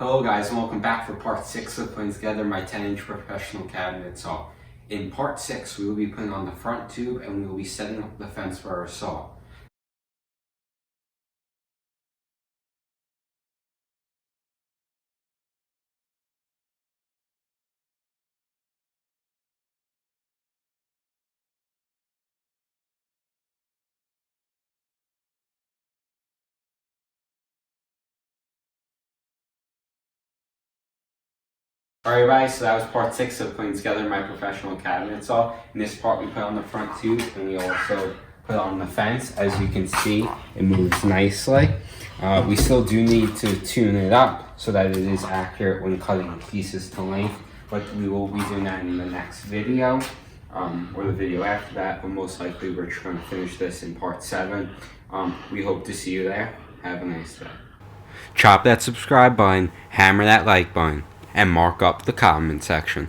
Hello guys, and welcome back for part 6 of putting together my 10-inch professional cabinet saw. In part 6, we will be putting on the front tube and we will be setting up the fence for our saw. Alright guys, so that was part 6 of putting together my professional cabinet saw. In this part we put on the front tube and we also put on the fence. As you can see, it moves nicely. We still do need to tune it up so that it is accurate when cutting pieces to length, but we will be doing that in the next video, or the video after that, but most likely we're just going to finish this in part 7. We hope to see you there. Have a nice day. Chop that subscribe button, hammer that like button, and mark up the comment section.